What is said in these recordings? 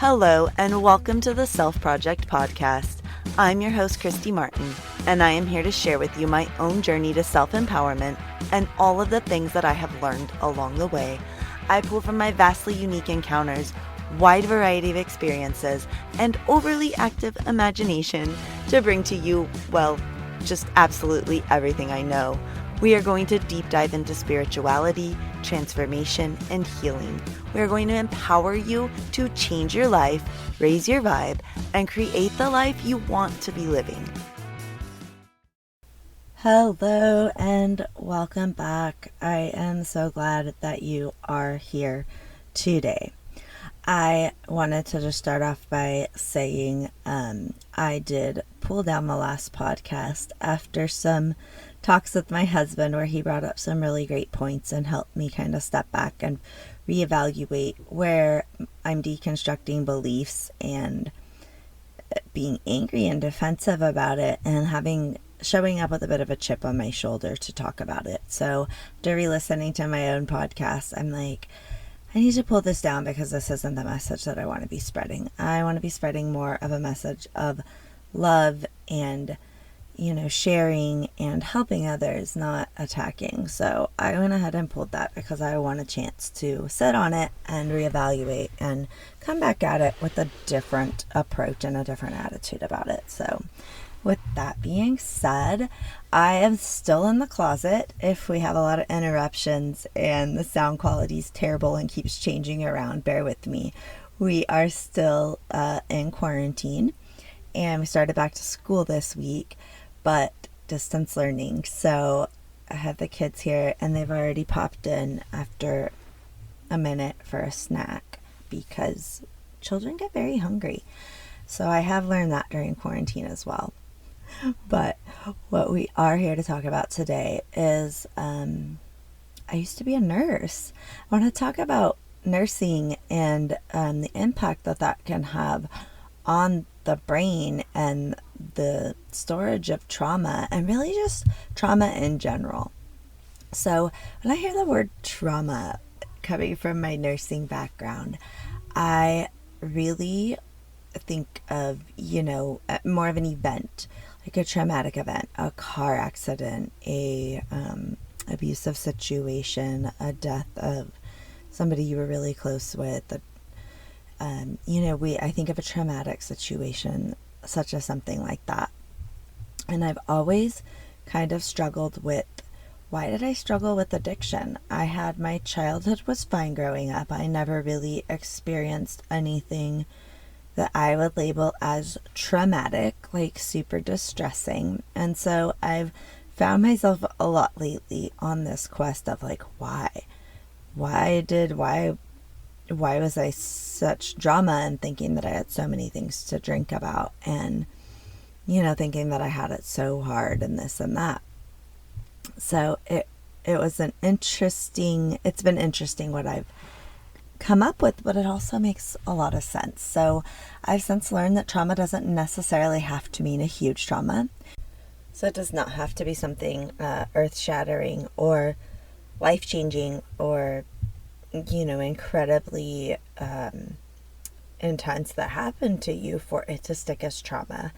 Hello, and welcome to the Self Project Podcast. I'm your host, Christy Martin, and I am here to share with you my own journey to self-empowerment and all of the things that I have learned along the way. I pull from my vastly unique encounters, wide variety of experiences, and overly active imagination to bring to you, well, just absolutely everything I know. We are going to deep dive into spirituality, transformation, and healing. We are going to empower you to change your life, raise your vibe, and create the life you want to be living. Hello and welcome back. I am so glad that you are here today. I wanted to just start off by saying I did pull down the last podcast after some talks with my husband where he brought up some really great points and helped me kind of step back and reevaluate where I'm deconstructing beliefs and being angry and defensive about it and showing up with a bit of a chip on my shoulder to talk about it. So after re-listening to my own podcast, I'm like, I need to pull this down because this isn't the message that I want to be spreading. I want to be spreading more of a message of love and, sharing and helping others, not attacking. So I went ahead and pulled that because I want a chance to sit on it and reevaluate and come back at it with a different approach and a different attitude about it. So with that being said, I am still in the closet. If we have a lot of interruptions and the sound quality is terrible and keeps changing around, bear with me. We are still in quarantine, and we started back to school this week, but distance learning. So I have the kids here, and they've already popped in after a minute for a snack because children get very hungry. So I have learned that during quarantine as well. But what we are here to talk about today is I used to be a nurse. I want to talk about nursing and the impact that can have on the brain and the storage of trauma and really just trauma in general. So when I hear the word trauma coming from my nursing background, I really think of, more of an event, like a traumatic event, a car accident, a abusive situation, a death of somebody you were really close with. I think of a traumatic situation such as something like that. And I've always kind of struggled with, why did I struggle with addiction? My childhood was fine growing up. I never really experienced anything that I would label as traumatic, like super distressing. And so I've found myself a lot lately on this quest of like, why was I such drama, and thinking that I had so many things to drink about, and, thinking that I had it so hard and this and that. So it's been interesting what I've come up with, but it also makes a lot of sense. So I've since learned that trauma doesn't necessarily have to mean a huge trauma. So it does not have to be something earth-shattering or life-changing or, incredibly intense that happened to you for it to stick as trauma.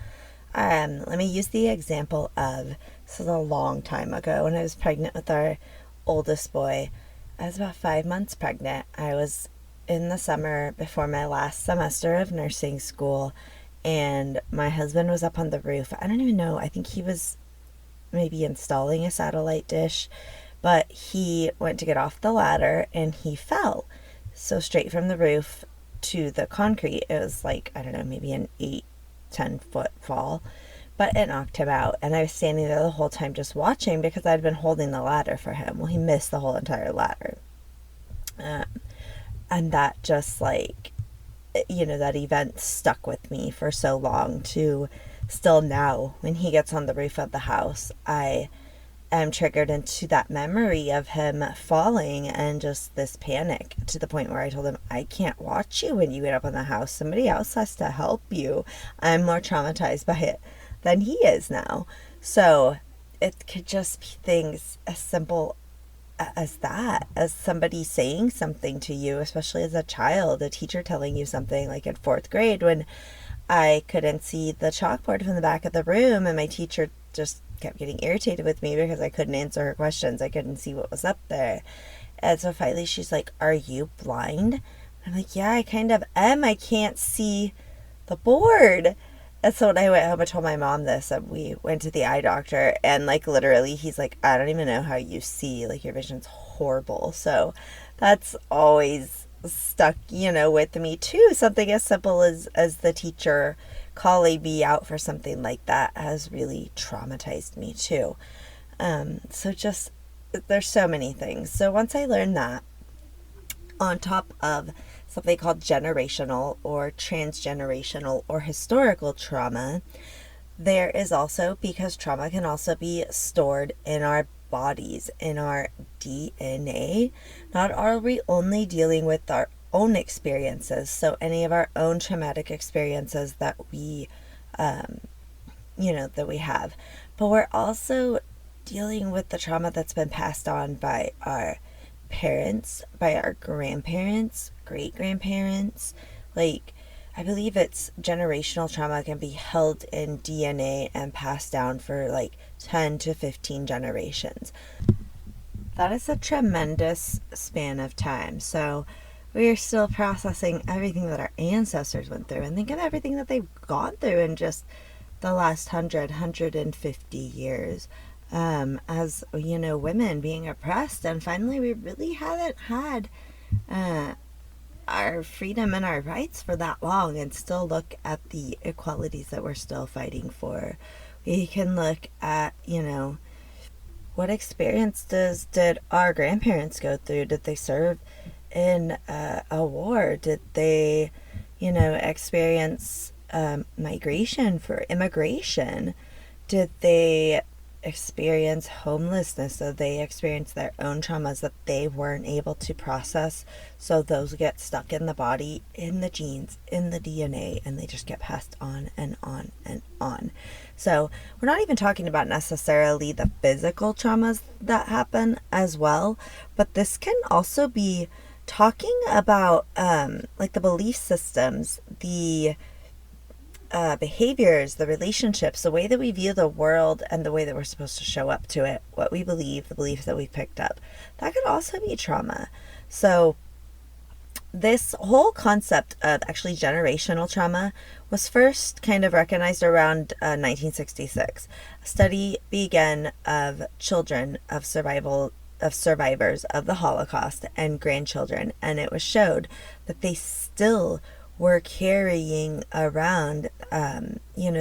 Let me use the example of, this is a long time ago, when I was pregnant with our oldest boy. I was about 5 months pregnant. I was in the summer before my last semester of nursing school, and my husband was up on the roof. I don't even know. I think he was maybe installing a satellite dish, but he went to get off the ladder and he fell. So straight from the roof to the concrete, it was like, I don't know, maybe an 8-10 foot fall, but it knocked him out. And I was standing there the whole time just watching because I'd been holding the ladder for him. Well, he missed the whole entire ladder. And that just that event stuck with me for so long to still now, when he gets on the roof of the house, I am triggered into that memory of him falling and just this panic, to the point where I told him, I can't watch you when you get up on the house. Somebody else has to help you. I'm more traumatized by it than he is now. So it could just be things as simple as somebody saying something to you, especially as a child, a teacher telling you something, like in fourth grade when I couldn't see the chalkboard from the back of the room, and my teacher just kept getting irritated with me because I couldn't answer her questions. I couldn't see what was up there. And so finally she's like, "Are you blind?" I'm like, "Yeah, I kind of am. I can't see the board." And so when I went home, I told my mom this, and we went to the eye doctor, and like literally he's like, "I don't even know how you see, like your vision's horrible." So that's always stuck, with me too. Something as simple as the teacher calling me out for something like that has really traumatized me too. So just, there's so many things. So once I learned that, on top of something called generational or transgenerational or historical trauma, there is also, because trauma can also be stored in our bodies, in our DNA, not are we only dealing with our own experiences, so any of our own traumatic experiences that we, that we have, but we're also dealing with the trauma that's been passed on by our parents, by our grandparents, great grandparents. Like, I believe it's generational trauma can be held in DNA and passed down for like 10 to 15 generations. That is a tremendous span of time. So we are still processing everything that our ancestors went through, and think of everything that they've gone through in just the last 150 years. As women being oppressed, and finally we really haven't had our freedom and our rights for that long, and still look at the equalities that we're still fighting for. We can look at, what experience did our grandparents go through? Did they serve in a war? Did they, experience migration for immigration? Did they experience homelessness? So they experience their own traumas that they weren't able to process, so those get stuck in the body, in the genes, in the DNA, and they just get passed on and on and on. So we're not even talking about necessarily the physical traumas that happen as well, but this can also be talking about like the belief systems, the behaviors, the relationships, the way that we view the world, and the way that we're supposed to show up to it, what we believe, the beliefs that we've picked up. That could also be trauma. So this whole concept of actually generational trauma was first kind of recognized around 1966. A study began of children of survivors of the Holocaust and grandchildren, and it was showed that they still were carrying around,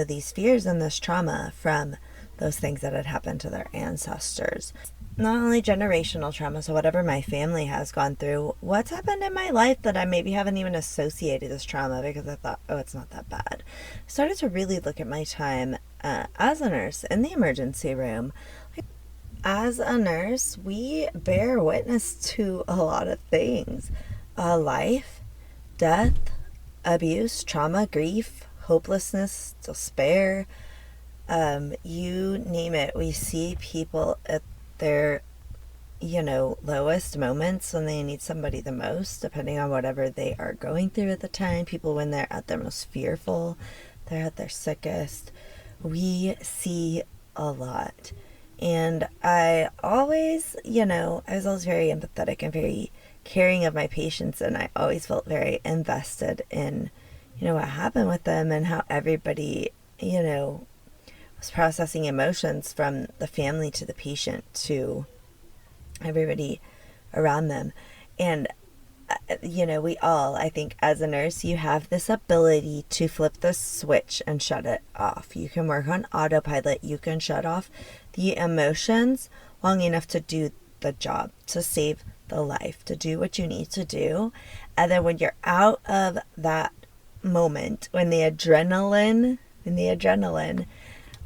these fears and this trauma from those things that had happened to their ancestors. Not only generational trauma, so whatever my family has gone through, what's happened in my life that I maybe haven't even associated as trauma because I thought, oh, it's not that bad. I started to really look at my time as a nurse in the emergency room. As a nurse, we bear witness to a lot of things. Life, death, abuse, trauma, grief, hopelessness, despair, you name it. We see people at their, lowest moments when they need somebody the most, depending on whatever they are going through at the time. People when they're at their most fearful, they're at their sickest. We see a lot. And I always, I was always very empathetic and very caring of my patients, and I always felt very invested in, what happened with them and how everybody, was processing emotions, from the family to the patient to everybody around them. And we all, I think, as a nurse, you have this ability to flip the switch and shut it off. You can work on autopilot. You can shut off the emotions long enough to do the job, to save the life, to do what you need to do. And then when you're out of that moment, when the adrenaline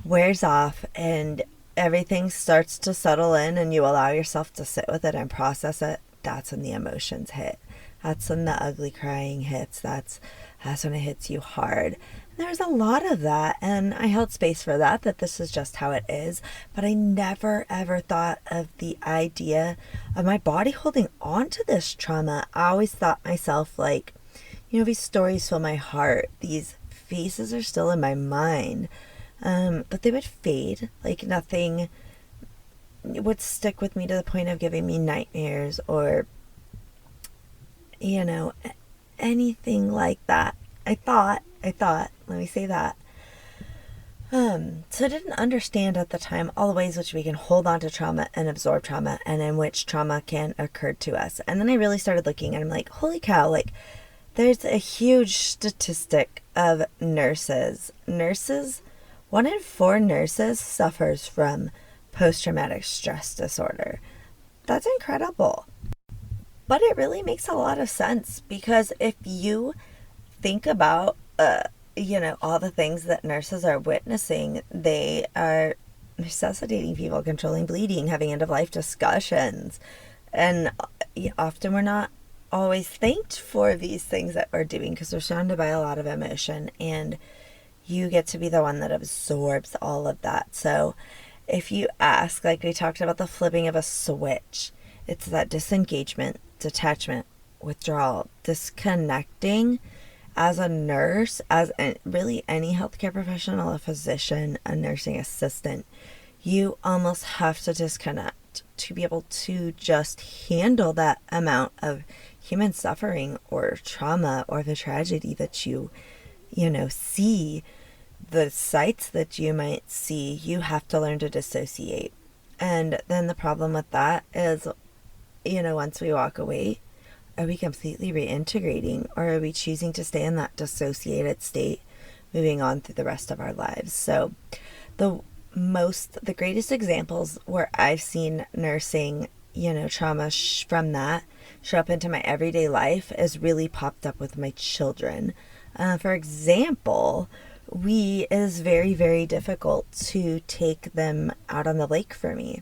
wears off and everything starts to settle in and you allow yourself to sit with it and process it, that's when the emotions hit. That's when the ugly crying hits. That's when it hits you hard. There's a lot of that, and I held space for that this is just how it is. But I never ever thought of the idea of my body holding on to this trauma. I always thought myself like, these stories fill my heart. These faces are still in my mind, but they would fade. Like nothing would stick with me to the point of giving me nightmares or, anything like that. I thought, let me say that. So I didn't understand at the time all the ways which we can hold on to trauma and absorb trauma and in which trauma can occur to us. And then I really started looking and I'm like, holy cow, like there's a huge statistic of nurses. 1 in 4 nurses suffers from post-traumatic stress disorder. That's incredible. But it really makes a lot of sense because if you think about, all the things that nurses are witnessing, they are necessitating people, controlling bleeding, having end-of-life discussions. And often we're not always thanked for these things that we're doing because we're surrounded by a lot of emotion, and you get to be the one that absorbs all of that. So if you ask, like we talked about the flipping of a switch, it's that disengagement, detachment, withdrawal, disconnecting. As a nurse, really any healthcare professional, a physician, a nursing assistant, you almost have to disconnect to be able to just handle that amount of human suffering or trauma or the tragedy that you see, the sights that you might see. You have to learn to dissociate. And then the problem with that is, once we walk away, are we completely reintegrating, or are we choosing to stay in that dissociated state, moving on through the rest of our lives? So the greatest examples where I've seen nursing, trauma from that show up into my everyday life is really popped up with my children. For example, it is very, very difficult to take them out on the lake for me.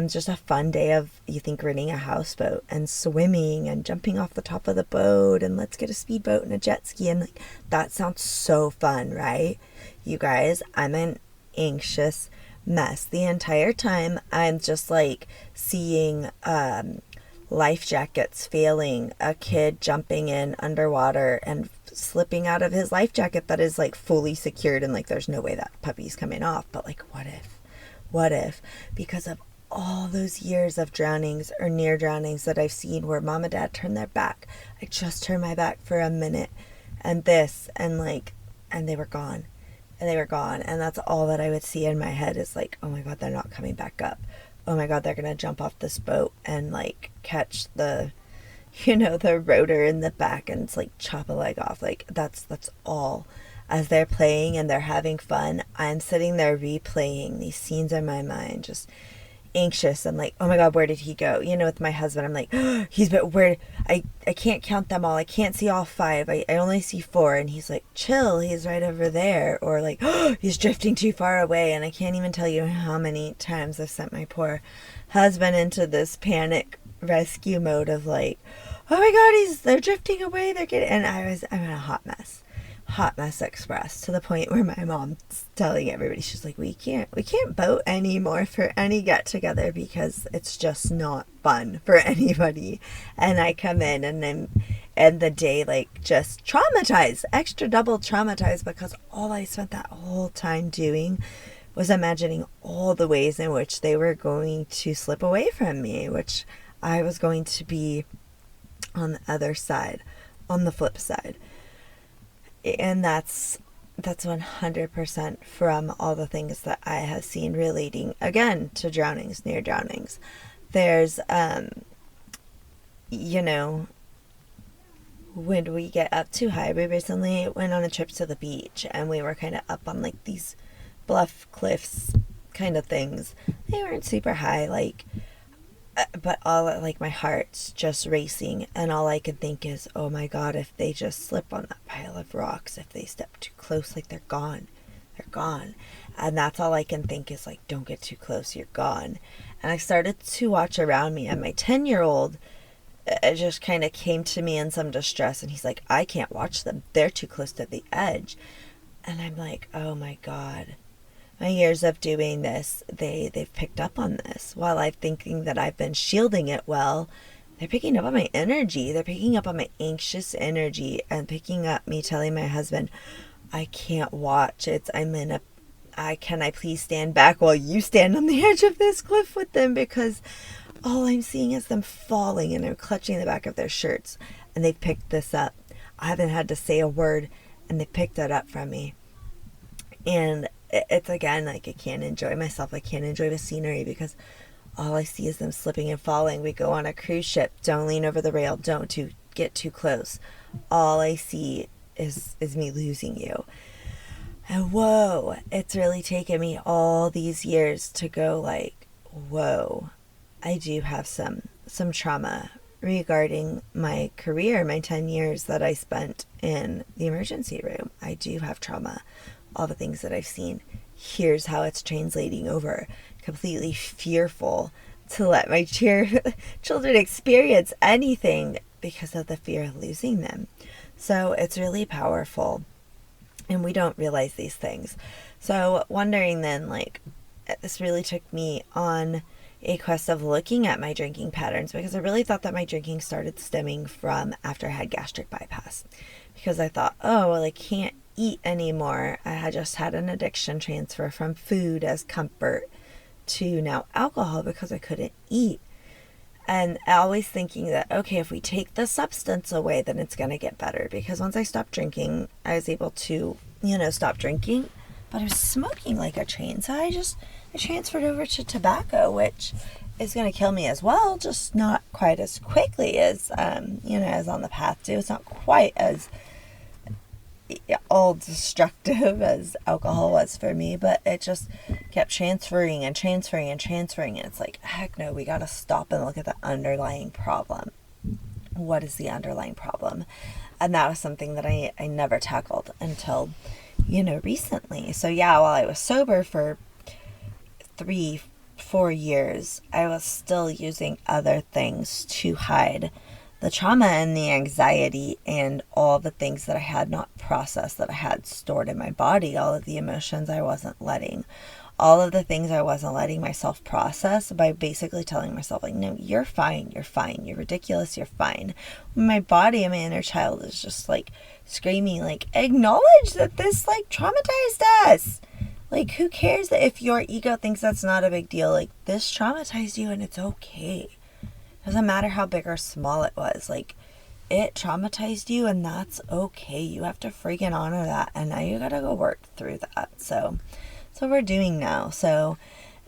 Just a fun day of, renting a houseboat and swimming and jumping off the top of the boat and let's get a speedboat and a jet ski. And that sounds so fun, right? You guys, I'm an anxious mess. The entire time I'm just seeing life jackets failing, a kid jumping in underwater and slipping out of his life jacket that is fully secured and there's no way that puppy's coming off. But what if because of all those years of drownings or near drownings that I've seen where mom and dad turn their back, I just turned my back for a minute and and they were gone. And that's all that I would see in my head is oh my God, they're not coming back up. Oh my God, they're going to jump off this boat and catch the, the rotor in the back and it's chop a leg off. That's all. As they're playing and they're having fun, I'm sitting there replaying these scenes in my mind, just anxious and oh my God, where did he go? With my husband, I'm I can't count them all. I can't see all 5. I only see 4. And he's chill, he's right over there. Or he's drifting too far away. And I can't even tell you how many times I've sent my poor husband into this panic rescue mode of oh my God, they're drifting away. And I'm in a hot mess express, to the point where my mom's telling everybody, she's we can't boat anymore for any get together because it's just not fun for anybody. And I come in and then end the day just traumatized, extra double traumatized, because all I spent that whole time doing was imagining all the ways in which they were going to slip away from me, which I was going to be on the other side, on the flip side. And that's 100% from all the things that I have seen relating, again, to drownings, near drownings. There's, when we get up too high, we recently went on a trip to the beach and we were kind of up on these bluff cliffs kind of things. They weren't super high, but all my heart's just racing, and all I can think is, oh my God, if they just slip on that pile of rocks, if they step too close, they're gone. And that's all I can think is don't get too close, you're gone. And I started to watch around me, and my 10-year-old it just kind of came to me in some distress, and he's like, I can't watch them. They're too close to the edge. And I'm like, oh my God. My years of doing this, they've picked up on this. While I'm thinking that I've been shielding it well, they're picking up on my energy. They're picking up on my anxious energy and picking up me telling my husband, I can't watch it. Can I please stand back while you stand on the edge of this cliff with them? Because all I'm seeing is them falling and they're clutching the back of their shirts. And they've picked this up. I haven't had to say a word and they picked it up from me. And it's again, like, I can't enjoy myself. I can't enjoy the scenery because all I see is them slipping and falling. We go on a cruise ship. Don't lean over the rail. Don't get too close. All I see is me losing you. And whoa, it's really taken me all these years to go like, whoa, I do have some trauma regarding my career, my 10 years that I spent in the emergency room. I do have trauma. All the things that I've seen. Here's how it's translating over. Completely fearful to let my children experience anything because of the fear of losing them. So it's really powerful. And we don't realize these things. So wondering then, like, this really took me on a quest of looking at my drinking patterns, because I really thought that my drinking started stemming from after I had gastric bypass. Because I thought, oh, well, I can't eat anymore. I had just had an addiction transfer from food as comfort to now alcohol because I couldn't eat. And always thinking that, okay, if we take the substance away, then it's going to get better. Because once I stopped drinking, I was able to, stop drinking. But I was smoking like a train. So I transferred over to tobacco, which is going to kill me as well. Just not quite as quickly as, as on the path to. It's not quite as all destructive as alcohol was for me, but it just kept transferring and transferring and transferring, and it's like, heck no, we gotta stop and look at the underlying problem. What is the underlying problem? And that was something that I never tackled until recently. So yeah, while I was sober for 3-4 years, I was still using other things to hide the trauma and the anxiety and all the things that I had not processed, that I had stored in my body, all of the emotions I wasn't letting, all of the things I wasn't letting myself process by basically telling myself, like, no, you're fine, you're ridiculous, you're fine. My body and my inner child is just like screaming, like, acknowledge that this like traumatized us. Like, who cares that if your ego thinks that's not a big deal? Like, this traumatized you and it's okay. Doesn't matter how big or small it was. Like, it traumatized you and that's okay. You have to freaking honor that. And now you gotta go work through that. So we're doing now. So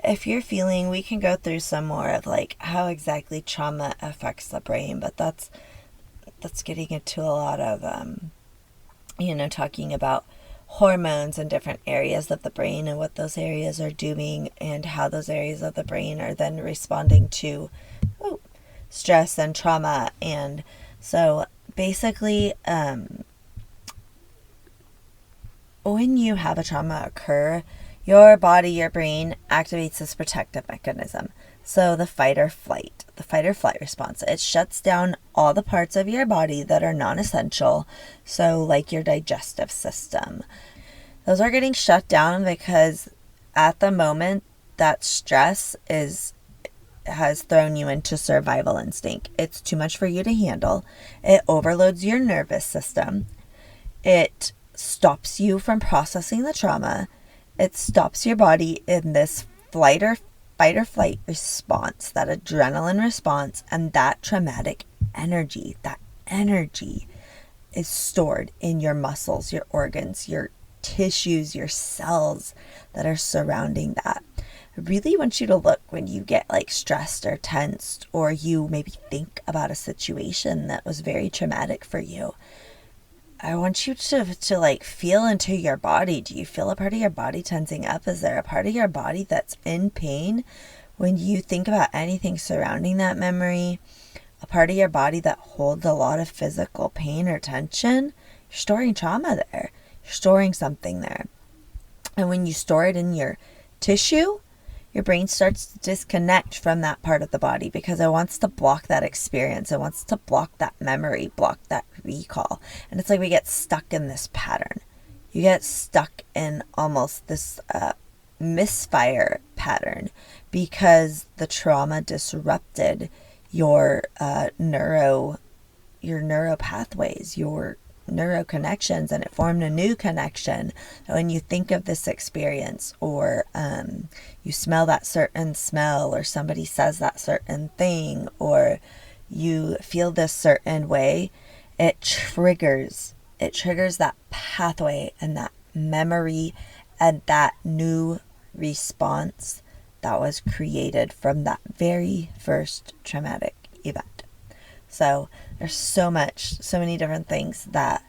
if you're feeling, we can go through some more of like how exactly trauma affects the brain. But that's getting into a lot of, talking about hormones in different areas of the brain and what those areas are doing and how those areas of the brain are then responding to stress and trauma. And so basically, when you have a trauma occur, your body, your brain activates this protective mechanism. So the fight or flight response, it shuts down all the parts of your body that are non-essential. So like your digestive system, those are getting shut down because at the moment that stress has thrown you into survival instinct. It's too much for you to handle. It overloads your nervous system. It stops you from processing the trauma. It stops your body in this fight or flight response, that adrenaline response, and that traumatic energy. That energy is stored in your muscles, your organs, your tissues, your cells that are surrounding that. I really want you to look when you get like stressed or tensed, or you maybe think about a situation that was very traumatic for you. I want you to like feel into your body. Do you feel a part of your body tensing up? Is there a part of your body that's in pain when you think about anything surrounding that memory? A part of your body that holds a lot of physical pain or tension? You're storing trauma there. You're storing something there. And when you store it in your tissue, your brain starts to disconnect from that part of the body because it wants to block that experience. It wants to block that memory, block that recall. And it's like we get stuck in this pattern. You get stuck in almost this misfire pattern because the trauma disrupted your neuro pathways, your neuroconnections, and it formed a new connection. When you think of this experience, or you smell that certain smell, or somebody says that certain thing, or you feel this certain way, it triggers that pathway and that memory and that new response that was created from that very first traumatic event. So there's so many different things that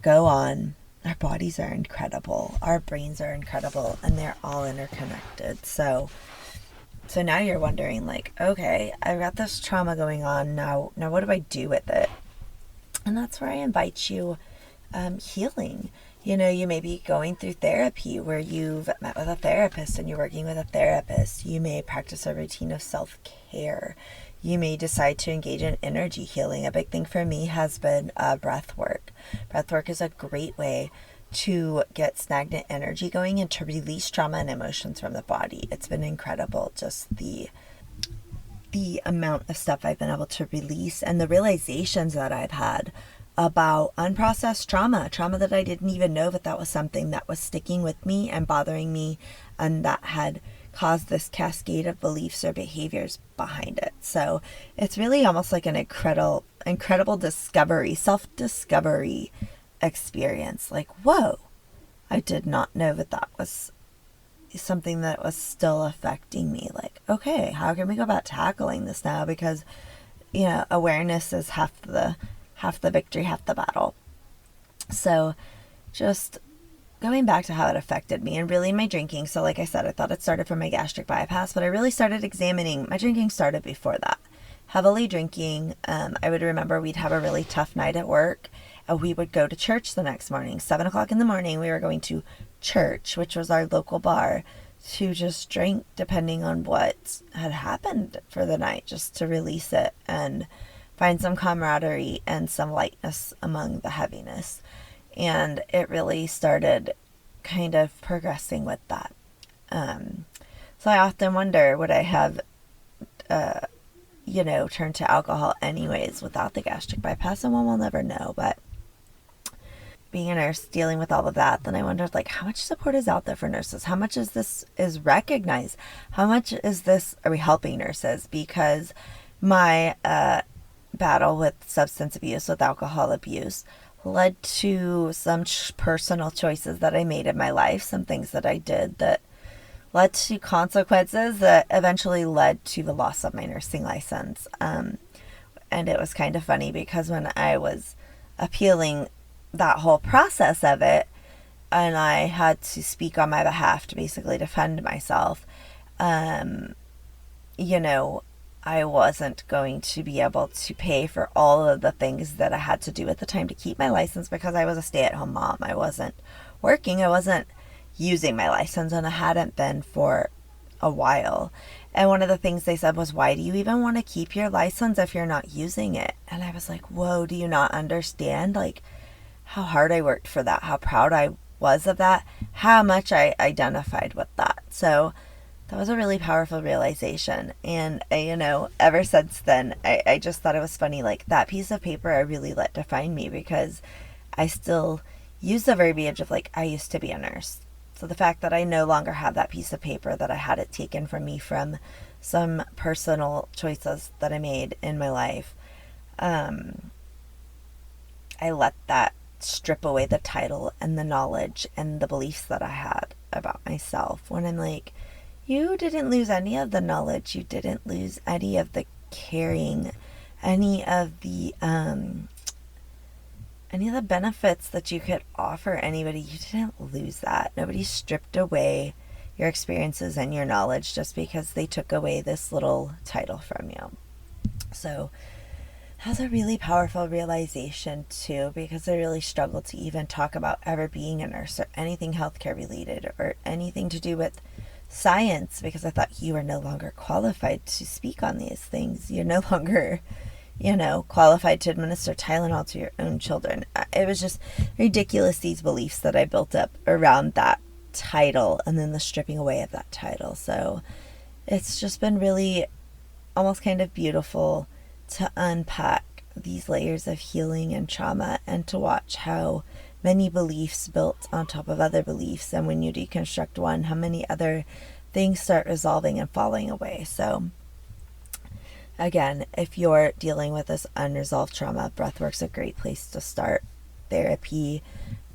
go on. Our bodies are incredible. Our brains are incredible, and they're all interconnected. So now you're wondering, like, okay, I've got this trauma going on now. Now what do I do with it? And that's where I invite you healing. You know, you may be going through therapy where you've met with a therapist and you're working with a therapist. You may practice a routine of self-care. You may decide to engage in energy healing. A big thing for me has been breath work. Breath work is a great way to get stagnant energy going and to release trauma and emotions from the body. It's been incredible, just the amount of stuff I've been able to release and the realizations that I've had about unprocessed trauma that I didn't even know that was something that was sticking with me and bothering me, and that had caused this cascade of beliefs or behaviors behind it. So it's really almost like an incredible discovery, self-discovery experience. Like, whoa, I did not know that was something that was still affecting me. Like, okay, how can we go about tackling this now? Because, you know, awareness is half the victory, half the battle. So just going back to how it affected me, and really my drinking. So like I said, I thought it started from my gastric bypass, but I really started examining. My drinking started before that. Heavily drinking. I would remember we'd have a really tough night at work, and we would go to church the next morning. 7 o'clock in the morning, we were going to church, which was our local bar, to just drink depending on what had happened for the night, just to release it and find some camaraderie and some lightness among the heaviness. And it really started kind of progressing with that. So I often wonder, would I have, turned to alcohol anyways without the gastric bypass? And one will never know. But being a nurse, dealing with all of that, then I wondered, like, how much support is out there for nurses? How much is this is recognized? How much is this, are we helping nurses? Because my battle with substance abuse, with alcohol abuse, led to some personal choices that I made in my life, some things that I did that led to consequences that eventually led to the loss of my nursing license. And it was kind of funny because when I was appealing that whole process of it, and I had to speak on my behalf to basically defend myself, I wasn't going to be able to pay for all of the things that I had to do at the time to keep my license because I was a stay-at-home mom. I wasn't working. I wasn't using my license, and I hadn't been for a while. And one of the things they said was, why do you even want to keep your license if you're not using it? And I was like, whoa, do you not understand, like, how hard I worked for that, how proud I was of that, how much I identified with that. So that was a really powerful realization. And, ever since then, I just thought it was funny. Like, that piece of paper I really let define me because I still use the verbiage of, like, I used to be a nurse. So the fact that I no longer have that piece of paper, that I had it taken from me from some personal choices that I made in my life, I let that strip away the title and the knowledge and the beliefs that I had about myself. When I'm like, you didn't lose any of the knowledge. You didn't lose any of the caring, any of the benefits that you could offer anybody. You didn't lose that. Nobody stripped away your experiences and your knowledge just because they took away this little title from you. So that was a really powerful realization too, because I really struggled to even talk about ever being a nurse or anything healthcare related or anything to do with science because I thought you were no longer qualified to speak on these things. You're no longer, qualified to administer Tylenol to your own children. It was just ridiculous, these beliefs that I built up around that title and then the stripping away of that title. So it's just been really almost kind of beautiful to unpack these layers of healing and trauma and to watch how many beliefs built on top of other beliefs, and when you deconstruct one, how many other things start resolving and falling away. So again, if you're dealing with this unresolved trauma, breathwork's a great place to start. Therapy,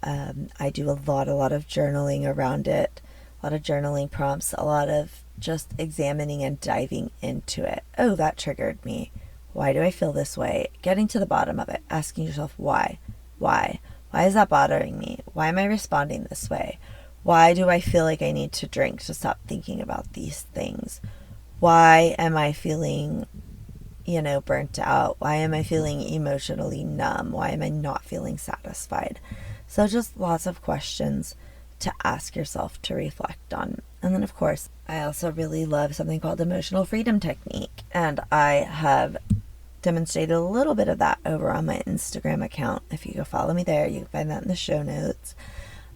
I do a lot of journaling around it, a lot of journaling prompts, a lot of just examining and diving into it. Oh, that triggered me. Why do I feel this way? Getting to the bottom of it, asking yourself why. Why is that bothering me? Why am I responding this way? Why do I feel like I need to drink to stop thinking about these things? Why am I feeling, burnt out? Why am I feeling emotionally numb? Why am I not feeling satisfied? So just lots of questions to ask yourself to reflect on. And then, of course, I also really love something called emotional freedom technique. And I have demonstrated a little bit of that over on my Instagram account. If you go follow me there, you can find that in the show notes.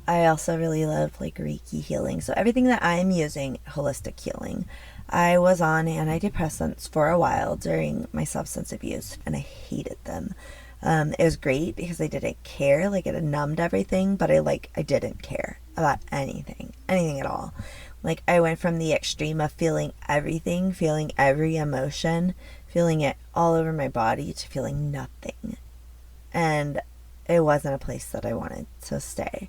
I also really love Reiki healing. So everything that I'm using, holistic healing. I was on antidepressants for a while during my substance abuse, and I hated them. It was great because I didn't care, it numbed everything, but I didn't care about anything at all. I went from the extreme of feeling everything, feeling every emotion, feeling it all over my body, to feeling nothing. And it wasn't a place that I wanted to stay.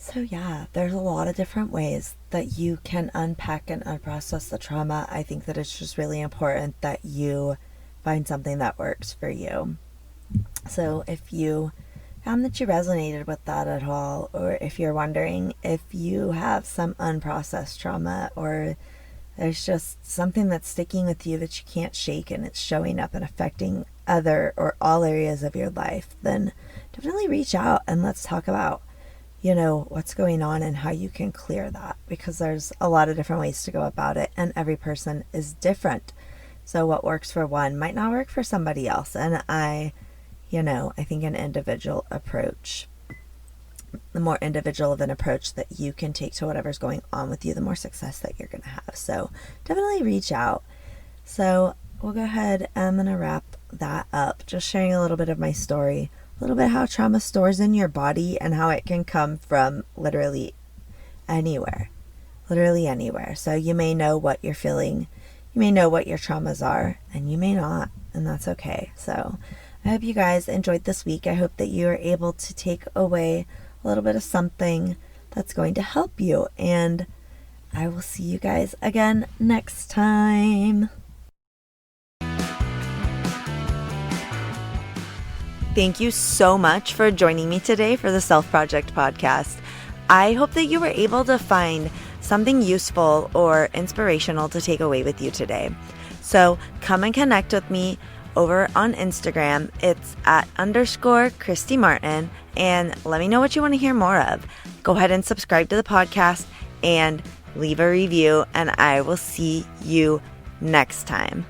So yeah, there's a lot of different ways that you can unpack and unprocess the trauma. I think that it's just really important that you find something that works for you. So if you found that you resonated with that at all, or if you're wondering if you have some unprocessed trauma, or there's just something that's sticking with you that you can't shake and it's showing up and affecting other or all areas of your life, then definitely reach out and let's talk about, what's going on and how you can clear that, because there's a lot of different ways to go about it and every person is different. So what works for one might not work for somebody else. And I think an individual approach, the more individual of an approach that you can take to whatever's going on with you, the more success that you're going to have. So definitely reach out. So we'll go ahead. I'm going to wrap that up, just sharing a little bit of my story, a little bit how trauma stores in your body and how it can come from literally anywhere. So you may know what you're feeling. You may know what your traumas are, and you may not, and that's okay. So I hope you guys enjoyed this week. I hope that you are able to take away a little bit of something that's going to help you. And I will see you guys again next time. Thank you so much for joining me today for the Self Project podcast. I hope that you were able to find something useful or inspirational to take away with you today. So come and connect with me over on Instagram. It's @_Christy Martin, and let me know what you want to hear more of. Go ahead and subscribe to the podcast and leave a review, and I will see you next time.